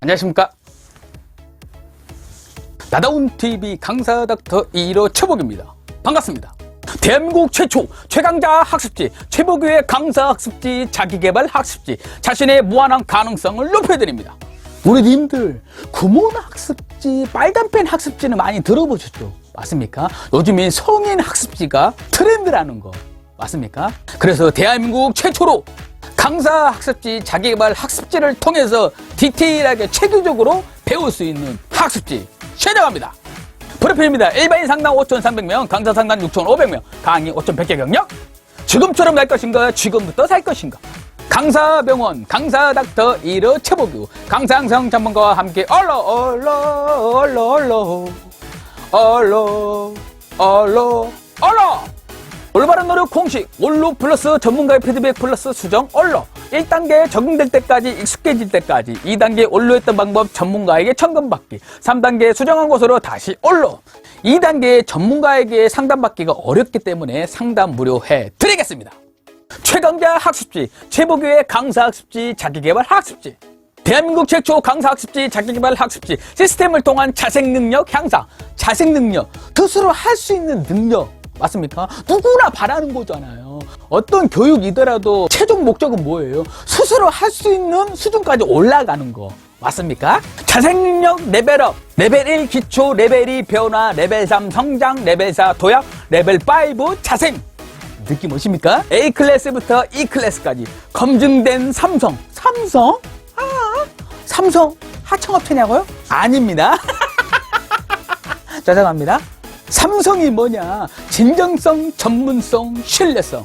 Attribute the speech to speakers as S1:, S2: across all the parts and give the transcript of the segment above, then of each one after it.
S1: 안녕하십니까. 나다운 TV 강사 닥터 1호 최복입니다. 반갑습니다. 대한민국 최초 최강자 학습지, 최복의 강사 학습지, 자기개발 학습지, 자신의 무한한 가능성을 높여드립니다. 우리 님들 구몬 학습지, 빨간펜 학습지는 많이 들어보셨죠? 맞습니까? 요즘엔 성인 학습지가 트렌드라는 거 맞습니까? 그래서 대한민국 최초로 강사 학습지, 자기개발 학습지를 통해서 디테일하게 체계적으로 배울 수 있는 학습지 제작합니다. 프로필입니다. 일반인 상담 5,300명, 강사 상담 6,500명, 강의 5,100개 경력. 지금처럼 살 것인가, 지금부터 살 것인가. 강사병원, 강사 닥터 1호 최복유, 강사 양성 전문가와 함께 올바른 노력 공식, 올로 플러스 전문가의 피드백 플러스 수정 올로. 1단계 적응될 때까지, 익숙해질 때까지. 2단계 올로했던 방법 전문가에게 점검받기. 3단계 수정한 곳으로 다시 올로. 2단계 전문가에게 상담받기가 어렵기 때문에 상담 무료 해드리겠습니다. 최강자 학습지, 최복유의 강사 학습지, 자기개발 학습지. 대한민국 최초 강사 학습지, 자기개발 학습지. 시스템을 통한 자생 능력 향상. 자생 능력, 스스로 할 수 있는 능력. 맞습니까? 누구나 바라는 거잖아요. 어떤 교육이더라도 최종 목적은 뭐예요? 스스로 할 수 있는 수준까지 올라가는 거. 맞습니까? 자생력 레벨업, 레벨 1 기초, 레벨 2 변화, 레벨 3 성장, 레벨 4 도약, 레벨 5 자생. 느낌 오십니까? A 클래스부터 E 클래스까지 검증된 삼성. 삼성? 삼성 하청업체냐고요? 아닙니다. 죄송합니다. 삼성이 뭐냐? 진정성, 전문성, 신뢰성.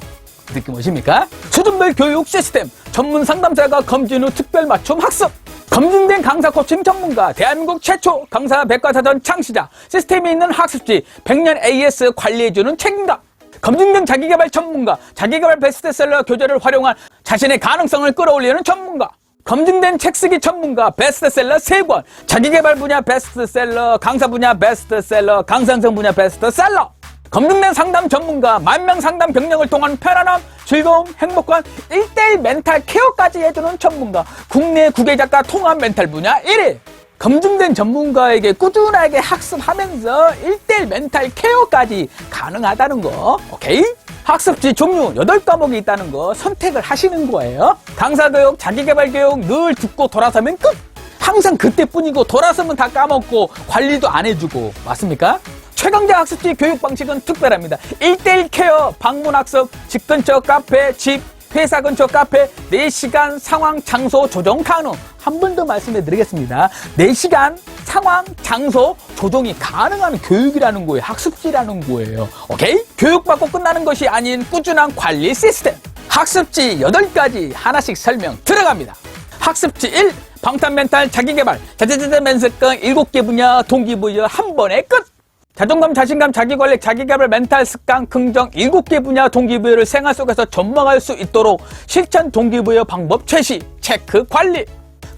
S1: 느낌 오십니까? 수준별 교육 시스템, 전문 상담사가 검진 후 특별 맞춤 학습. 검증된 강사 코칭 전문가, 대한민국 최초 강사 백과사전 창시자, 시스템이 있는 학습지, 100년 AS 관리해주는 책임감. 검증된 자기개발 전문가, 자기개발 베스트셀러 교재를 활용한 자신의 가능성을 끌어올리는 전문가. 검증된 책쓰기 전문가, 베스트셀러 3권, 자기개발 분야 베스트셀러, 강사 분야 베스트셀러, 강사양성 분야 베스트셀러. 검증된 상담 전문가, 만명 상담 경력을 통한 편안함, 즐거움, 행복한 1대1 멘탈 케어까지 해주는 전문가, 국내 국외작가 통합 멘탈 분야 1위. 검증된 전문가에게 꾸준하게 학습하면서 1대1 멘탈 케어까지 가능하다는 거. 오케이? 학습지 종류 8과목이 있다는 거 선택을 하시는 거예요. 강사교육, 자기개발교육 늘 듣고 돌아서면 끝! 항상 그때뿐이고 돌아서면 다 까먹고 관리도 안 해주고. 맞습니까? 최강자 학습지 교육 방식은 특별합니다. 1대1 케어, 방문학습, 집 근처 카페, 집, 회사 근처 카페, 4시간 상황, 장소 조정 가능. 한 번 더 말씀해 드리겠습니다. 4시간 상황, 장소 조정이 가능한 교육이라는 거예요. 학습지라는 거예요. 오케이? 교육받고 끝나는 것이 아닌 꾸준한 관리 시스템. 학습지 8가지 하나씩 설명 들어갑니다. 학습지 1, 방탄멘탈 자기개발, 자자자자 멘습관 7개 분야, 동기부여 한 번에 끝! 자존감, 자신감, 자기관리, 자기개발, 멘탈 습관, 긍정 7개 분야 동기부여를 생활 속에서 접목할 수 있도록 실천 동기부여 방법 최시, 체크, 관리.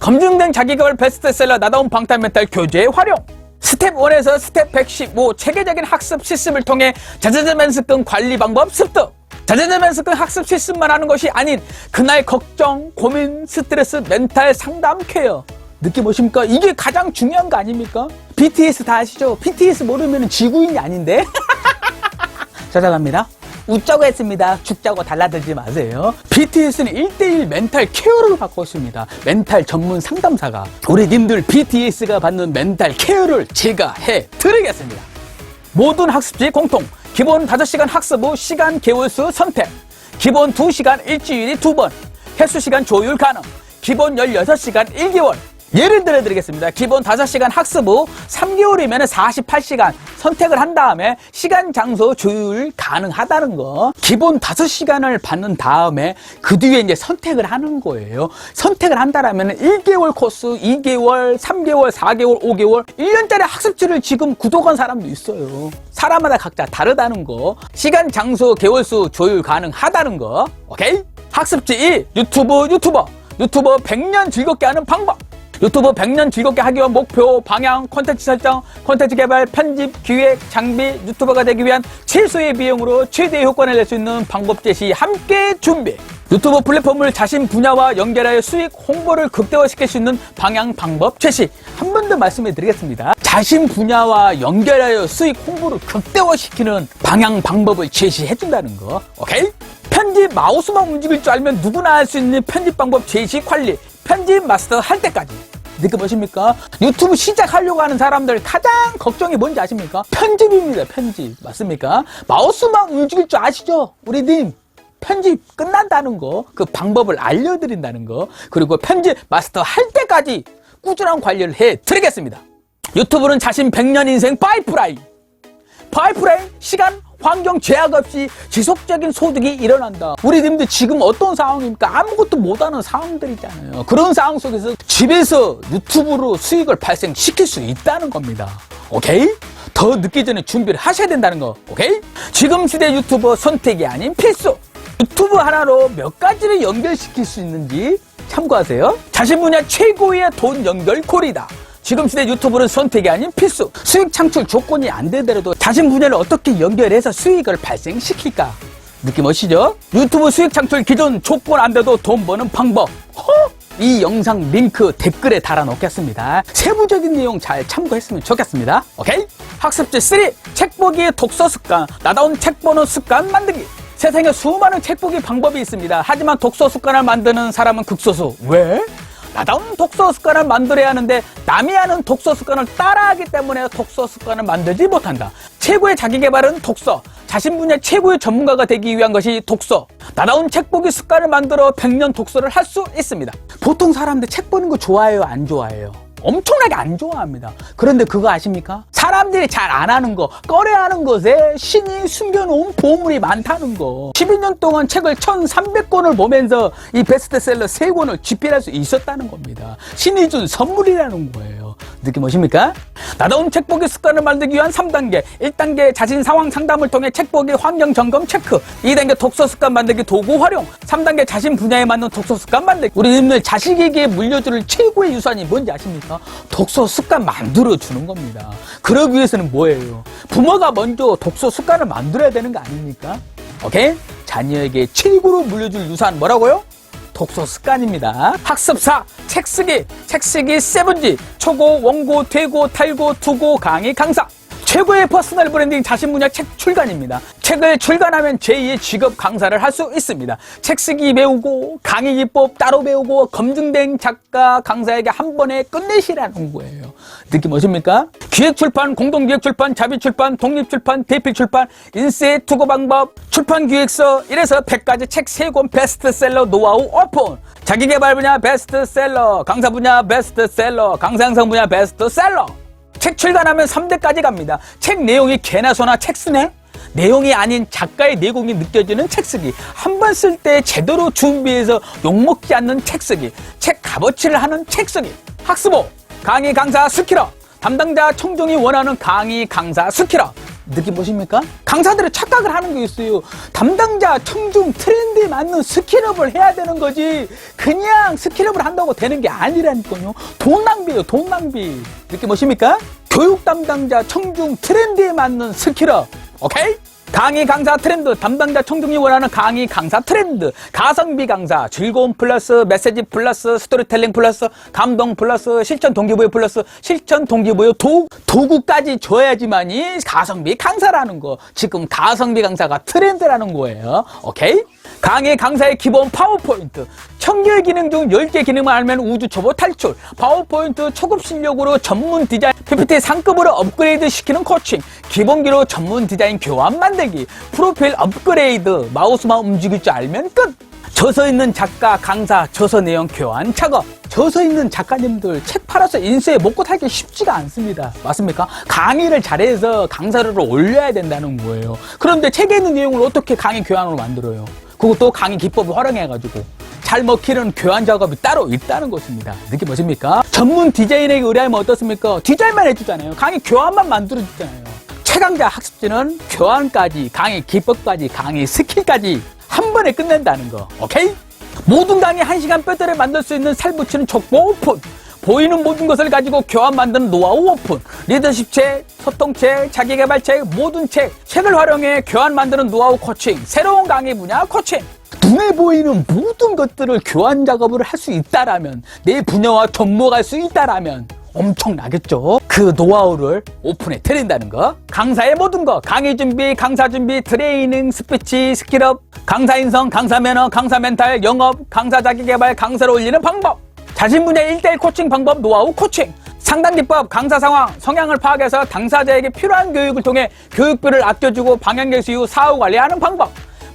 S1: 검증된 자기개발 베스트셀러 나다운 방탄멘탈 교재 활용. 스텝 1에서 스텝 115 체계적인 학습 시스템을 통해 자자자 멘습관 관리 방법 습득. 자자자 멘습관 학습 시스템만 하는 것이 아닌 그날 걱정, 고민, 스트레스, 멘탈 상담 케어. 느낌 오십니까? 이게 가장 중요한 거 아닙니까? BTS 다 아시죠? BTS 모르면 지구인이 아닌데? 죄송합니다. 웃자고 했습니다. 죽자고 달라들지 마세요. BTS는 1대1 멘탈 케어를 받고 있습니다. 멘탈 전문 상담사가. 우리 님들 BTS가 받는 멘탈 케어를 제가 해드리겠습니다. 모든 학습지 공통. 기본 5시간 학습 후 시간 개월수 선택. 기본 2시간 일주일에 2번. 횟수 시간 조율 가능. 기본 16시간 1개월. 예를 들어 드리겠습니다. 기본 5시간 학습 후 3개월이면 48시간 선택을 한 다음에 시간, 장소 조율 가능하다는 거. 기본 5시간을 받는 다음에 그 뒤에 이제 선택을 하는 거예요. 선택을 한다라면 1개월 코스, 2개월, 3개월, 4개월, 5개월, 1년짜리 학습지를 지금 구독한 사람도 있어요. 사람마다 각자 다르다는 거. 시간, 장소, 개월수 조율 가능하다는 거. 오케이? 학습지 2, 유튜버 100년 즐겁게 하는 방법. 유튜브 100년 즐겁게 하기 위한 목표, 방향, 콘텐츠 설정, 콘텐츠 개발, 편집, 기획, 장비, 유튜버가 되기 위한 최소의 비용으로 최대의 효과를 낼 수 있는 방법 제시 함께 준비. 유튜브 플랫폼을 자신 분야와 연결하여 수익 홍보를 극대화시킬 수 있는 방향 방법 제시. 한 번 더 말씀해 드리겠습니다. 자신 분야와 연결하여 수익 홍보를 극대화시키는 방향 방법을 제시해 준다는 거. 오케이? 편집 마우스만 움직일 줄 알면 누구나 할 수 있는 편집 방법 제시 관리. 편집 마스터 할 때까지. 느껴보십니까? 유튜브 시작하려고 하는 사람들 가장 걱정이 뭔지 아십니까? 편집입니다. 편집. 맞습니까? 마우스만 움직일 줄 아시죠? 우리 님. 편집 끝난다는 거, 그 방법을 알려드린다는 거, 그리고 편집 마스터 할 때까지 꾸준한 관리를 해드리겠습니다. 유튜브는 자신 100년 인생 파이프라인. 시간, 환경 제약 없이 지속적인 소득이 일어난다. 우리 님들 지금 어떤 상황입니까? 아무것도 못하는 상황들이잖아요. 그런 상황 속에서 집에서 유튜브로 수익을 발생시킬 수 있다는 겁니다. 오케이? 더 늦기 전에 준비를 하셔야 된다는 거. 오케이? 지금 시대 유튜버 선택이 아닌 필수. 유튜브 하나로 몇 가지를 연결시킬 수 있는지 참고하세요. 자신 분야 최고의 돈 연결 고리다. 지금 시대 유튜브는 선택이 아닌 필수. 수익 창출 조건이 안 되더라도 자신 분야를 어떻게 연결해서 수익을 발생시킬까? 느낌 오시죠? 유튜브 수익 창출 기존 조건 안 돼도 돈 버는 방법. 이 영상 링크 댓글에 달아놓겠습니다. 세부적인 내용 잘 참고했으면 좋겠습니다. 오케이? 학습지 3. 책 보기의 독서 습관. 나다운 책 보는 습관 만들기. 세상에 수많은 책 보기 방법이 있습니다. 하지만 독서 습관을 만드는 사람은 극소수. 왜? 나다운 독서 습관을 만들어야 하는데 남이 하는 독서 습관을 따라하기 때문에 독서 습관을 만들지 못한다. 최고의 자기개발은 독서. 자신 분야 최고의 전문가가 되기 위한 것이 독서. 나다운 책 보기 습관을 만들어 100년 독서를 할 수 있습니다. 보통 사람들 책 보는 거 좋아해요? 안 좋아해요? 엄청나게 안 좋아합니다. 그런데 그거 아십니까? 사람들이 잘 안 하는 거, 꺼려하는 것에 신이 숨겨놓은 보물이 많다는 거. 12년 동안 책을 1300권을 보면서 이 베스트셀러 3권을 집필할 수 있었다는 겁니다. 신이 준 선물이라는 거예요. 느낌 오십니까? 나다운 책보기 습관을 만들기 위한 3단계. 1단계 자신 상황 상담을 통해 책보기 환경 점검 체크. 2단계 독서 습관 만들기 도구 활용. 3단계 자신 분야에 맞는 독서 습관 만들기. 우리 님들 자식에게 물려줄 최고의 유산이 뭔지 아십니까? 독서 습관 만들어주는 겁니다. 그러기 위해서는 뭐예요? 부모가 먼저 독서 습관을 만들어야 되는 거 아닙니까? 오케이? 자녀에게 최고로 물려줄 유산 뭐라고요? 독서 습관입니다. 학습 4. 책 쓰기 7G. 초고, 원고, 되고, 탈고, 투고, 강의, 강사. 최고의 퍼스널 브랜딩 자신 분야 책 출간입니다. 책을 출간하면 제2의 직업 강사를 할 수 있습니다. 책 쓰기 배우고 강의 기법 따로 배우고 검증된 작가 강사에게 한 번에 끝내시라는 거예요. 느낌 오십니까? 기획출판, 공동기획출판, 자비출판, 독립출판, 대필출판, 인쇄 투고 방법, 출판기획서 이래서 100가지 책 3권 베스트셀러 노하우 오픈. 자기개발 분야 베스트셀러, 강사 분야 베스트셀러, 강사 양성 분야 베스트셀러. 책 출간하면 3대까지 갑니다. 책 내용이 개나 소나 책 쓰네? 내용이 아닌 작가의 내공이 느껴지는 책 쓰기. 한 번 쓸 때 제대로 준비해서 욕먹지 않는 책 쓰기. 책 값어치를 하는 책 쓰기. 학습 5. 강의 강사 스킬업. 담당자 청중이 원하는 강의 강사 스킬업. 느낌 보십니까? 강사들은 착각을 하는 게 있어요. 담당자 청중 트렌드에 맞는 스킬업을 해야 되는 거지 그냥 스킬업을 한다고 되는 게 아니라니까요. 돈 낭비예요. 돈 낭비. 느낌 보십니까? 교육 담당자 청중 트렌드에 맞는 스킬업. 오케이? 강의 강사 트렌드, 담당자 청중이 원하는 강의 강사 트렌드, 가성비 강사, 즐거움 플러스, 메시지 플러스, 스토리텔링 플러스, 감동 플러스, 실천 동기부여 플러스, 실천 동기부여 도구까지 줘야지만이 가성비 강사라는 거. 지금 가성비 강사가 트렌드라는 거예요. 오케이? 강의 강사의 기본 파워포인트. 1000개의 기능 중 10개 기능만 알면 우주 초보 탈출. 파워포인트 초급 실력으로 전문 디자인 PPT 상급으로 업그레이드 시키는 코칭. 기본기로 전문 디자인 교환 만들기. 프로필 업그레이드. 마우스만 움직일 줄 알면 끝. 저서 있는 작가, 강사, 저서 내용 교환 작업. 저서 있는 작가님들 책 팔아서 인쇄에 먹고 살기 쉽지가 않습니다. 맞습니까? 강의를 잘해서 강사료를 올려야 된다는 거예요. 그런데 책에 있는 내용을 어떻게 강의 교환으로 만들어요? 그것도 강의 기법을 활용해가지고 잘 먹히는 교환 작업이 따로 있다는 것입니다. 느낌 보십니까? 전문 디자인에게 의뢰하면 어떻습니까? 디자인만 해주잖아요. 강의 교환만 만들어주잖아요. 최강자 학습지는 교환까지, 강의 기법까지, 강의 스킬까지 한 번에 끝낸다는 거. 오케이? 모든 강의 1시간 뼈대를 만들 수 있는 살붙이는 촉보 오픈. 보이는 모든 것을 가지고 교환 만드는 노하우 오픈. 리더십 책, 소통책, 자기개발책, 모든 책을 활용해 교환 만드는 노하우 코칭. 새로운 강의 분야 코칭. 눈에 보이는 모든 것들을 교환 작업을 할 수 있다라면, 내 분야와 접목할 수 있다라면 엄청나겠죠. 그 노하우를 오픈해 드린다는 거. 강사의 모든 거, 강의 준비, 강사 준비, 트레이닝, 스피치, 스킬업, 강사 인성, 강사 매너, 강사 멘탈, 영업, 강사 자기개발, 강사를 올리는 방법, 자신 분야 1대1 코칭 방법, 노하우 코칭, 상담 기법, 강사 상황, 성향을 파악해서 당사자에게 필요한 교육을 통해 교육비를 아껴주고 방향제시 후 사후 관리하는 방법,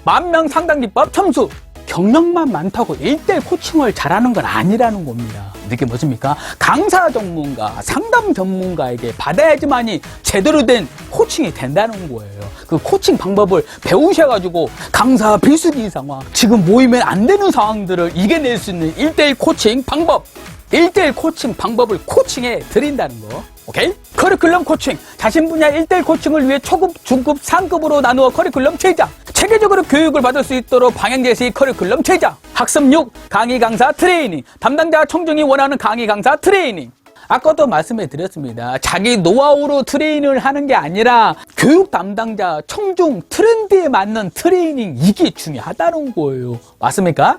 S1: 10,000명 상담 기법 첨수. 경력만 많다고 1대1 코칭을 잘하는 건 아니라는 겁니다. 느낌 오십니까? 강사 전문가, 상담 전문가에게 받아야지만이 제대로 된 코칭이 된다는 거예요. 그 코칭 방법을 배우셔가지고 강사 비수기 상황, 지금 모이면 안 되는 상황들을 이겨낼 수 있는 1대1 코칭 방법, 1대1 코칭 방법을 코칭해 드린다는 거. 오케이? 커리큘럼 코칭, 자신 분야 1대1 코칭을 위해 초급, 중급, 상급으로 나누어 커리큘럼 제작, 체계적으로 교육을 받을 수 있도록 방향 제시 커리큘럼 제작, 학습 6, 강의 강사 트레이닝, 담당자 청중이 원하는 강의 강사 트레이닝. 아까도 말씀해 드렸습니다. 자기 노하우로 트레이닝을 하는 게 아니라 교육 담당자 청중 트렌드에 맞는 트레이닝, 이게 중요하다는 거예요. 맞습니까?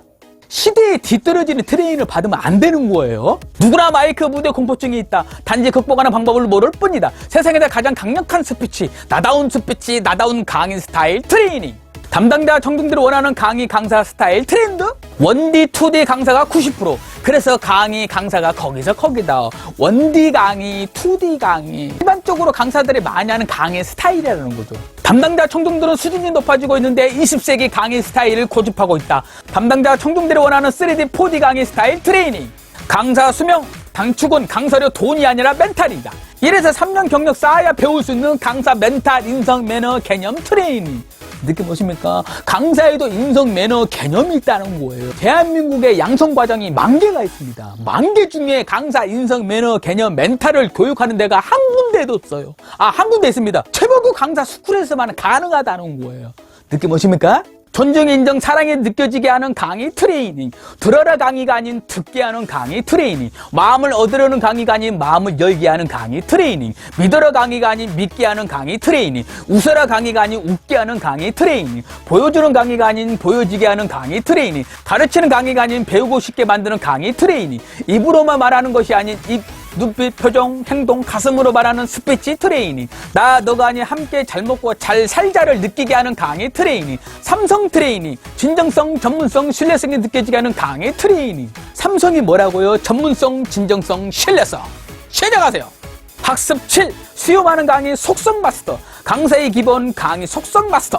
S1: 시대에 뒤떨어지는 트레이닝을 받으면 안 되는 거예요. 누구나 마이크 무대 공포증이 있다. 단지 극복하는 방법을 모를 뿐이다. 세상에서 가장 강력한 스피치, 나다운 스피치, 나다운 강의 스타일 트레이닝. 담당자 청중들이 원하는 강의 강사 스타일 트렌드? 1D, 2D 강사가 90%. 그래서 강의 강사가 거기서 거기다. 1D 강의, 2D 강의. 일반적으로 강사들이 많이 하는 강의 스타일이라는 거죠. 담당자 청중들은 수준이 높아지고 있는데 20세기 강의 스타일을 고집하고 있다. 담당자 청중들이 원하는 3D, 4D 강의 스타일 트레이닝. 강사 수명, 단축은 강사료 돈이 아니라 멘탈이다. 1에서 3년 경력 쌓아야 배울 수 있는 강사 멘탈, 인성, 매너, 개념 트레이닝. 느낌 오십니까? 강사에도 인성, 매너, 개념이 있다는 거예요. 대한민국의 양성 과정이 10,000개가 있습니다. 10,000개 중에 강사, 인성, 매너, 개념, 멘탈을 교육하는 데가 한 군데도 없어요. 한 군데 있습니다. 최고급 강사 스쿨에서만 가능하다는 거예요. 느낌 오십니까? 존중, 인정, 사랑이 느껴지게 하는 강의 트레이닝. 들어라 강의가 아닌 듣게 하는 강의 트레이닝. 마음을 얻으려는 강의가 아닌 마음을 열게 하는 강의 트레이닝. 믿어라 강의가 아닌 믿게 하는 강의 트레이닝. 웃어라 강의가 아닌 웃게 하는 강의 트레이닝. 보여주는 강의가 아닌 보여지게 하는 강의 트레이닝. 가르치는 강의가 아닌 배우고 싶게 만드는 강의 트레이닝. 입으로만 말하는 것이 아닌 입, 눈빛, 표정, 행동, 가슴으로 말하는 스피치 트레이닝. 나, 너가 아닌 함께 잘 먹고 잘 살자를 느끼게 하는 강의 트레이닝. 삼성 트레이닝. 진정성, 전문성, 신뢰성이 느껴지게 하는 강의 트레이닝. 삼성이 뭐라고요? 전문성, 진정성, 신뢰성. 시작하세요. 학습 7. 수요 많은 강의 속성 마스터. 강사의 기본 강의 속성 마스터.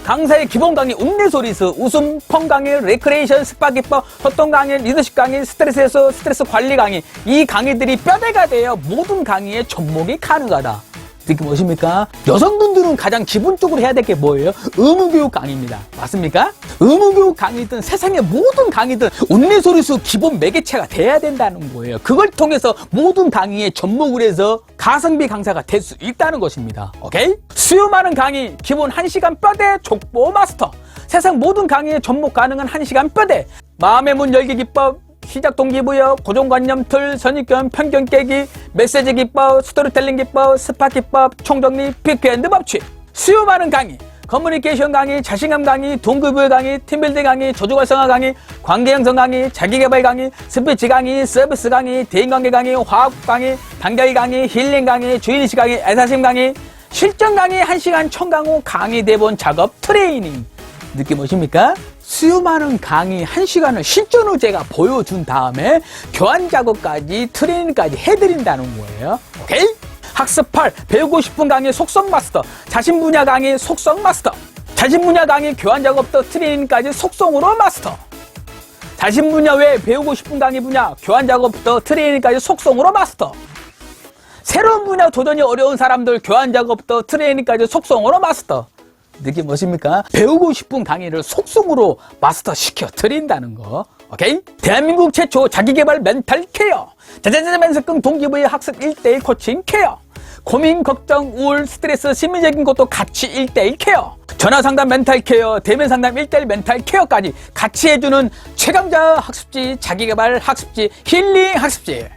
S1: 강사의 기본 강의 웅내소리스, 웃음, 펑 강의, 레크레이션, 스파 기법, 소통 강의, 리더십 강의, 스트레스 해소, 스트레스 관리 강의. 이 강의들이 뼈대가 되어 모든 강의에 접목이 가능하다. 느낌 오십니까? 여성분들은 가장 기본적으로 해야 될 게 뭐예요? 의무교육 강의입니다. 맞습니까? 의무교육 강의든 세상의 모든 강의든 웅내소리수 기본 매개체가 돼야 된다는 거예요. 그걸 통해서 모든 강의에 접목을 해서 가성비 강사가 될 수 있다는 것입니다. 오케이? 수요 많은 강의, 기본 1시간 뼈대 족보 마스터. 세상 모든 강의에 접목 가능한 1시간 뼈대. 마음의 문 열기 기법, 시작 동기부여, 고정관념 틀, 선입견, 편견 깨기, 메시지 기법, 스토리텔링 기법, 스파 기법, 총정리, 빅앤드 법칙. 수요 많은 강의, 커뮤니케이션 강의, 자신감 강의, 동기부여 강의, 팀빌딩 강의, 조직활성화 강의, 관계형성 강의, 자기개발 강의, 스피치 강의, 서비스 강의, 대인관계 강의, 화학 강의, 단결 강의, 힐링 강의, 주인의식 강의, 애사심 강의, 실전 강의 1시간 청강호 강의 대본 작업 트레이닝. 느낌 오십니까? 수요 많은 강의 1시간을 실전으로 제가 보여준 다음에 교환 작업까지 트레이닝까지 해드린다는 거예요. 오케이? 학습 8. 배우고 싶은 강의 속성 마스터. 자신 분야 강의 속성 마스터. 자신 분야 강의 교환 작업부터 트레이닝까지 속성으로 마스터. 자신 분야 외에 배우고 싶은 강의 분야 교환 작업부터 트레이닝까지 속성으로 마스터. 새로운 분야 도전이 어려운 사람들 교환 작업부터 트레이닝까지 속성으로 마스터. 느낌 뭐십니까? 배우고 싶은 강의를 속성으로 마스터 시켜 드린다는 거. 오케이? 대한민국 최초 자기개발 멘탈 케어. 자자자자 면접금 동기부여 학습 1대1 코칭 케어. 고민, 걱정, 우울, 스트레스, 심리적인 것도 같이 1대1 케어. 전화상담 멘탈 케어, 대면 상담 1대1 멘탈 케어까지 같이 해주는 최강자 학습지, 자기개발 학습지, 힐링 학습지.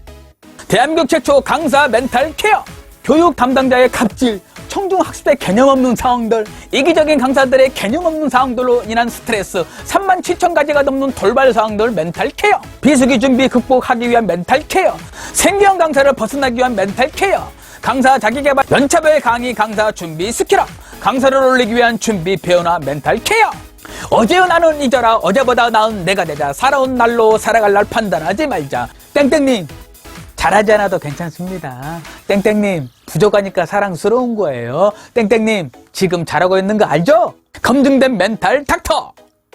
S1: 대한민국 최초 강사 멘탈 케어. 교육 담당자의 갑질, 청중학습의 개념 없는 상황들, 이기적인 강사들의 개념 없는 상황들로 인한 스트레스, 37,000가지가 넘는 돌발 상황들 멘탈 케어, 비수기 준비 극복하기 위한 멘탈 케어, 생계형 강사를 벗어나기 위한 멘탈 케어, 강사 자기개발, 연차별 강의 강사 준비 스킬업, 강사를 올리기 위한 준비 배우나 멘탈 케어. 어제의 나는 잊어라, 어제보다 나은 내가 되자, 살아온 날로 살아갈 날 판단하지 말자. 땡땡님, 잘하지 않아도 괜찮습니다. 땡땡님, 부족하니까 사랑스러운 거예요. 땡땡님, 지금 잘하고 있는 거 알죠? 검증된 멘탈 닥터!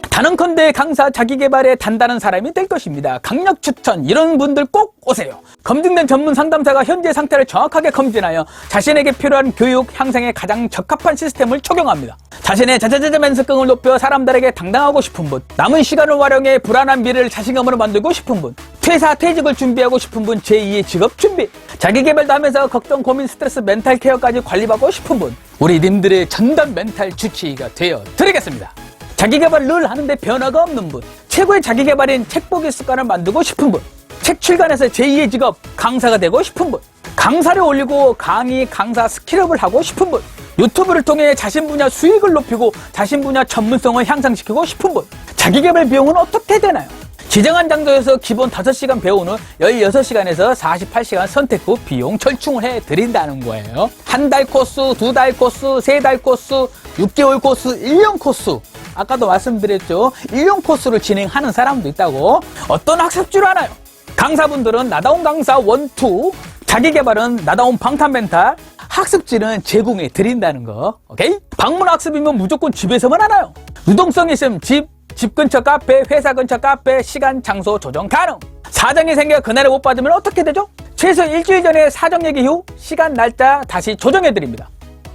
S1: 단언컨대 강사 자기개발에 단단한 사람이 될 것입니다. 강력 추천, 이런 분들 꼭 오세요. 검증된 전문 상담사가 현재 상태를 정확하게 검진하여 자신에게 필요한 교육 향상에 가장 적합한 시스템을 적용합니다. 자신의 자자자자 면접성을 높여 사람들에게 당당하고 싶은 분, 남은 시간을 활용해 불안한 미래를 자신감으로 만들고 싶은 분, 퇴사, 퇴직을 준비하고 싶은 분, 제2의 직업 준비, 자기개발도 하면서 걱정, 고민, 스트레스, 멘탈 케어까지 관리받고 싶은 분, 우리 님들의 전담 멘탈 주치의가 되어 드리겠습니다. 자기개발을 늘 하는데 변화가 없는 분, 최고의 자기개발인 책보기 습관을 만들고 싶은 분, 책 출간해서 제2의 직업 강사가 되고 싶은 분, 강사를 올리고 강의, 강사 스킬업을 하고 싶은 분, 유튜브를 통해 자신 분야 수익을 높이고 자신 분야 전문성을 향상시키고 싶은 분, 자기개발 비용은 어떻게 되나요? 지정한 장소에서 기본 5시간 배운 후 16시간에서 48시간 선택 후 비용 절충을 해드린다는 거예요. 한 달 코스, 2달 코스, 3달 코스, 6개월 코스, 1년 코스. 아까도 말씀드렸죠. 1년 코스를 진행하는 사람도 있다고. 어떤 학습지로 하나요? 강사분들은 나다운 강사 1, 2, 자기개발은 나다운 방탄멘탈, 학습지는 제공해 드린다는 거. 오케이? 방문 학습이면 무조건 집에서만 하나요? 유동성이 있으면 집 근처 카페, 회사 근처 카페, 시간, 장소 조정 가능. 사정이 생겨 그날에 못 받으면 어떻게 되죠? 최소 일주일 전에 사정 얘기 후 시간, 날짜 다시 조정해 드립니다.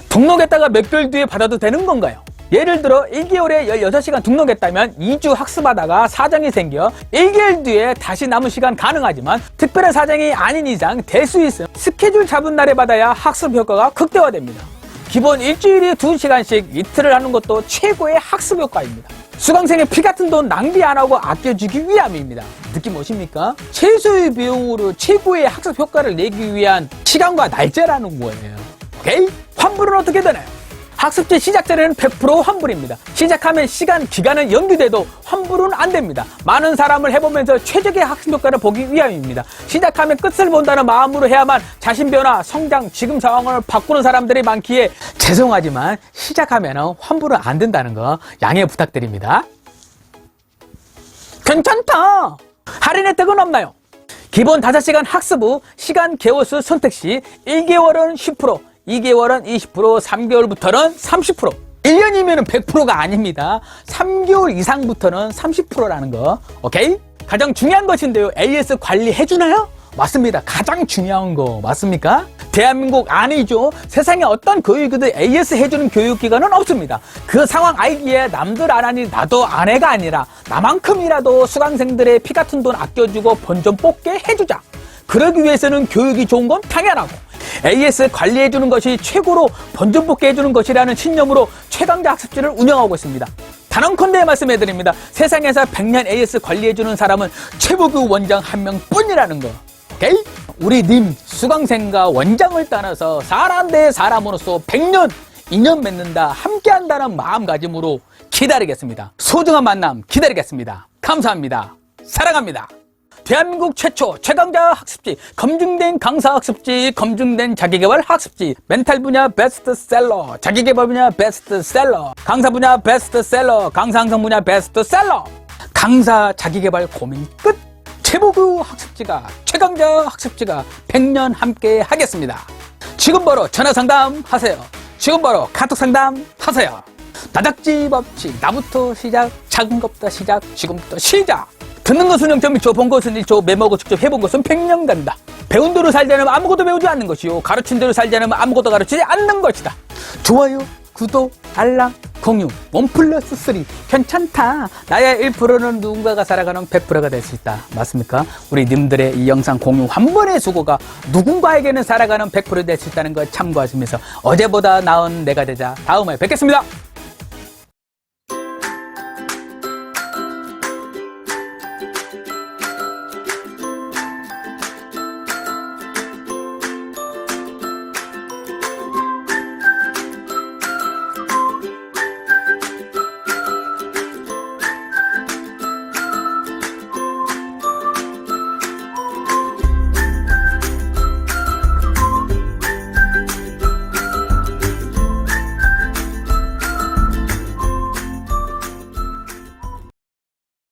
S1: 등록했다가 몇 개월 뒤에 받아도 되는 건가요? 예를 들어 1개월에 16시간 등록했다면 2주 학습하다가 사정이 생겨 1개월 뒤에 다시 남은 시간 가능하지만 특별한 사정이 아닌 이상 될 수 있음 스케줄 잡은 날에 받아야 학습 효과가 극대화됩니다. 기본 일주일에 2시간씩 이틀을 하는 것도 최고의 학습 효과입니다. 수강생의 피 같은 돈 낭비 안 하고 아껴주기 위함입니다. 느낌 오십니까? 최소의 비용으로 최고의 학습 효과를 내기 위한 시간과 날짜라는 거예요. 오케이? 환불은 어떻게 되나요? 학습지 시작 전에는 100% 환불입니다. 시작하면 시간, 기간은 연기돼도 환불은 안 됩니다. 많은 사람을 해보면서 최적의 학습 효과를 보기 위함입니다. 시작하면 끝을 본다는 마음으로 해야만 자신 변화, 성장, 지금 상황을 바꾸는 사람들이 많기에 죄송하지만 시작하면 환불은 안 된다는 거 양해 부탁드립니다. 괜찮다! 할인 혜택은 없나요? 기본 5시간 학습 후 시간, 개월수 선택 시 1개월은 10%, 2개월은 20%, 3개월부터는 30%. 1년이면 100%가 아닙니다. 3개월 이상부터는 30%라는 거. 오케이? 가장 중요한 것인데요. AS 관리해주나요? 맞습니다. 가장 중요한 거 맞습니까? 대한민국 아니죠. 세상에 어떤 교육이든 AS 해주는 교육기관은 없습니다. 그 상황 알기에 남들 안 하니 나도 안 해가 아니라 나만큼이라도 수강생들의 피 같은 돈 아껴주고 번 좀 뽑게 해주자. 그러기 위해서는 교육이 좋은 건 당연하고 AS 관리해주는 것이 최고로 번점 뽑게 해주는 것이라는 신념으로 최강자 학습지를 운영하고 있습니다. 단언컨대 말씀해드립니다. 세상에서 100년 AS 관리해주는 사람은 최보규 원장 한 명뿐이라는 거. 오케이? 우리 님 수강생과 원장을 따라서 사람 대 사람으로서 100년 인연 맺는다 함께한다는 마음가짐으로 기다리겠습니다. 소중한 만남 기다리겠습니다. 감사합니다. 사랑합니다. 대한민국 최초 최강자 학습지, 검증된 강사 학습지, 검증된 자기개발 학습지, 멘탈 분야 베스트셀러, 자기개발 분야 베스트셀러, 강사 분야 베스트셀러, 강사 양성 분야 베스트셀러, 강사 자기개발 고민 끝! 최보규 학습지가, 최강자 학습지가 100년 함께 하겠습니다. 지금 바로 전화상담 하세요. 지금 바로 카톡상담 하세요. 다닥지 법칙, 나부터 시작, 작은 것부터 시작, 지금부터 시작! 듣는 것은 0.1초, 본 것은 1초, 메모하고 직접 해본 것은 100년 간다. 배운 대로 살지 않으면 아무것도 배우지 않는 것이요. 가르친 대로 살지 않으면 아무것도 가르치지 않는 것이다. 좋아요, 구독, 알람, 공유, 1+3. 괜찮다. 나의 1%는 누군가가 살아가는 100%가 될 수 있다. 맞습니까? 우리 님들의 이 영상 공유 한 번의 수고가 누군가에게는 살아가는 100% 될 수 있다는 걸 참고하시면서 어제보다 나은 내가 되자. 다음에 뵙겠습니다.